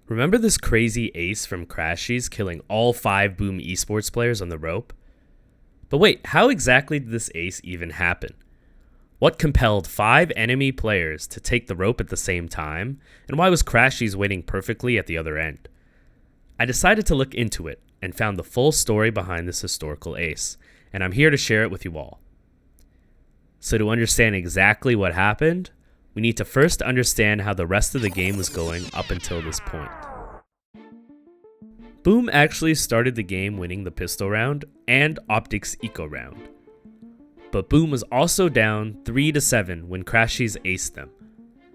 Remember this crazy ace from Crashies killing all 5 Boom esports players on the rope? But wait, how exactly did this ace even happen? What compelled 5 enemy players to take the rope at the same time, and why was Crashies waiting perfectly at the other end? I decided to look into it and found the full story behind this historical ace, and I'm here to share it with you all. So to understand exactly what happened, we need to first understand how the rest of the game was going up until this point. Boom actually started the game winning the pistol round and Optic's eco round. But Boom was also down 3-7 when Crashies aced them.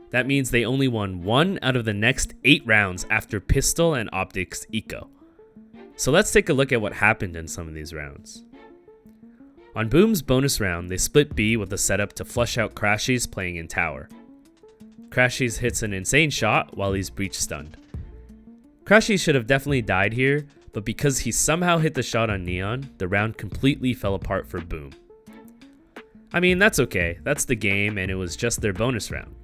That means they only won 1 out of the next 8 rounds after pistol and Optic's eco. So let's take a look at what happened in some of these rounds. On Boom's bonus round, they split B with a setup to flush out Crashies playing in tower. Crashies hits an insane shot while he's breach stunned. Crashies should have definitely died here, but because he somehow hit the shot on Neon, the round completely fell apart for Boom. I mean, that's okay, that's the game and it was just their bonus round.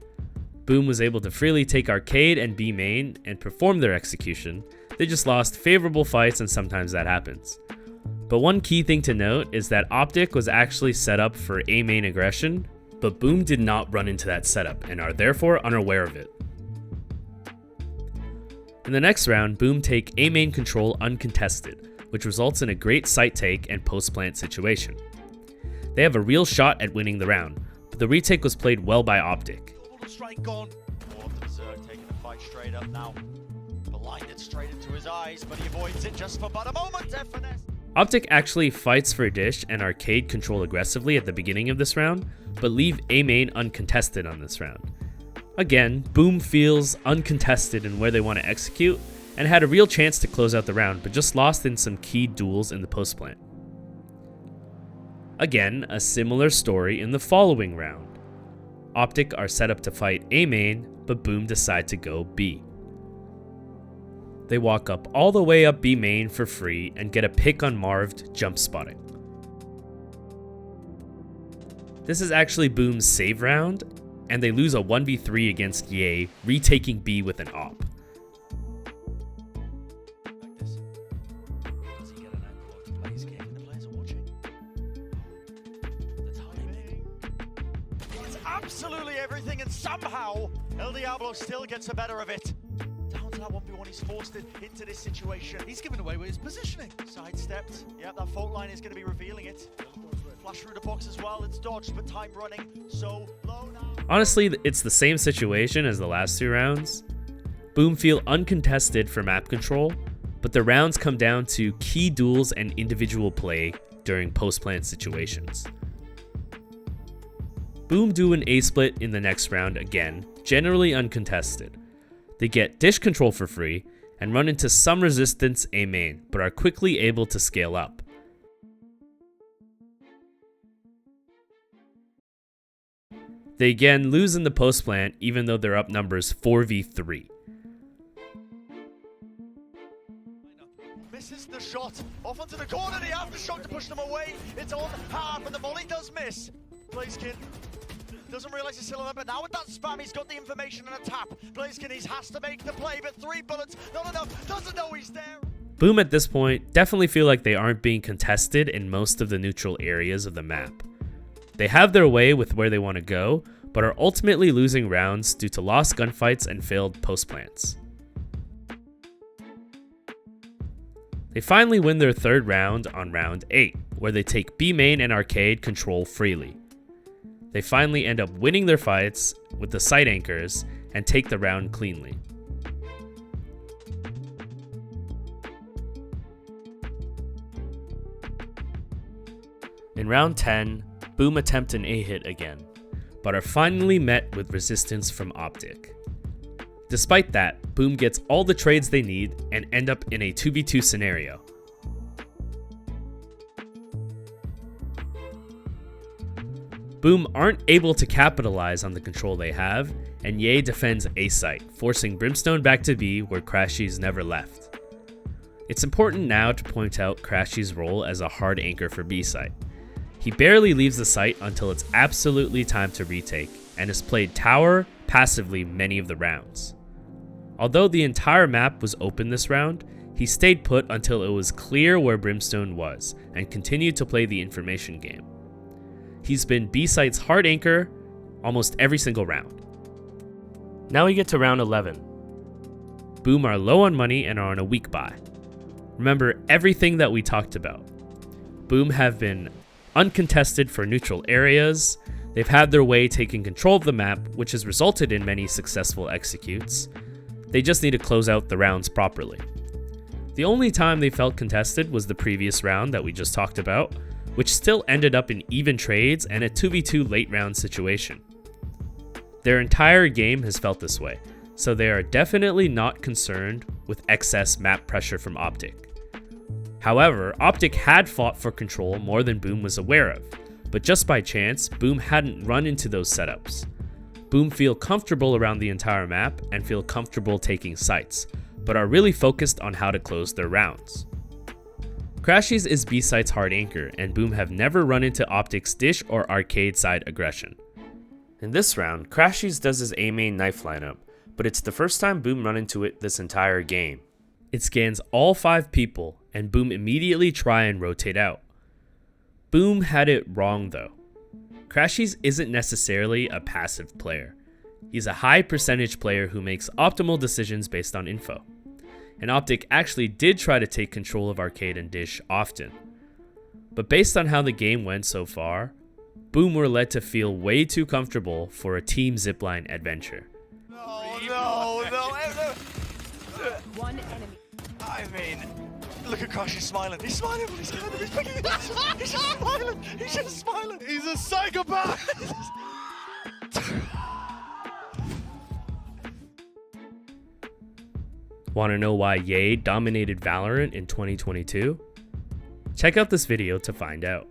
Boom was able to freely take Arcade and B main and perform their execution. They just lost favorable fights and sometimes that happens. But one key thing to note is that Optic was actually set up for A main aggression, but Boom did not run into that setup and are therefore unaware of it. In the next round, Boom take A main control uncontested, which results in a great site take and post-plant situation. They have a real shot at winning the round, but the retake was played well by Optic. Strike gone. Taking the fight straight up now. Blinded straight into his eyes, but he avoids it just for but a moment. Finesse. Optic actually fights for Dish and Arcade control aggressively at the beginning of this round, but leave A main uncontested on this round. Again, Boom feels uncontested in where they want to execute, and had a real chance to close out the round, but just lost in some key duels in the post plant. Again, a similar story in the following round. Optic are set up to fight A main, but Boom decide to go B. They walk up all the way up B main for free and get a pick on Marved jump spotting. This is actually Boom's save round, and they lose a 1v3 against Ye, retaking B with an op. Absolutely everything, and somehow El Diablo still gets the better of it. Down to that 1v1, he's forced it into this situation. He's given away with his positioning. Sidestepped. Yep, that fault line is going to be revealing it. Flash through the box as well. It's dodged, but time running so low now. Honestly, it's the same situation as the last 2 rounds. Boom feel uncontested for map control, but the rounds come down to key duels and individual play during post-plant situations. Boom do an A-split in the next round again, generally uncontested. They get Dish control for free and run into some resistance A main, but are quickly able to scale up. They again lose in the post plant even though they're up numbers 4v3. Misses the shot, off onto the corner, the aftershock to push them away. It's on half and the volley does miss. Blazekin doesn't realize he's still on, but now with that spam, he's got the information and a tap. Blazekin, he has to make the play, but 3 bullets, not enough, doesn't know he's there. Boom at this point definitely feel like they aren't being contested in most of the neutral areas of the map. They have their way with where they want to go, but are ultimately losing rounds due to lost gunfights and failed post plants. They finally win their 3rd round on round 8, where they take B main and Arcade control freely. They finally end up winning their fights with the site anchors and take the round cleanly. In round 10, Boom attempt an A hit again, but are finally met with resistance from Optic. Despite that, Boom gets all the trades they need and end up in a 2v2 scenario. Boom aren't able to capitalize on the control they have, and Ye defends A site, forcing Brimstone back to B where Crashies never left. It's important now to point out Crashies' role as a hard anchor for B site. He barely leaves the site until it's absolutely time to retake, and has played tower passively many of the rounds. Although the entire map was open this round, he stayed put until it was clear where Brimstone was and continued to play the information game. He's been B-Site's hard anchor almost every single round. Now we get to round 11. Boom are low on money and are on a weak buy. Remember everything that we talked about. Boom have been uncontested for neutral areas. They've had their way taking control of the map, which has resulted in many successful executes. They just need to close out the rounds properly. The only time they felt contested was the previous round that we just talked about, which still ended up in even trades and a 2v2 late round situation. Their entire game has felt this way, so they are definitely not concerned with excess map pressure from Optic. However, Optic had fought for control more than Boom was aware of, but just by chance, Boom hadn't run into those setups. Boom feel comfortable around the entire map and feel comfortable taking sites, but are really focused on how to close their rounds. Crashies is B-Site's hard anchor, and Boom have never run into Optic's dish or arcade side aggression. In this round, Crashies does his A-main knife lineup, but it's the first time Boom run into it this entire game. It scans all 5 people, and Boom immediately try and rotate out. Boom had it wrong though. Crashies isn't necessarily a passive player. He's a high percentage player who makes optimal decisions based on info. And Optic actually did try to take control of arcade and dish often. But based on how the game went so far, Boom were led to feel way too comfortable for a team zipline adventure. No. One enemy. I mean, look at Crashies smiling. He's smiling with his hand. He's picking it up. He's just smiling. He's just smiling. He's a psychopath. Want to know why Ye dominated Valorant in 2022? Check out this video to find out.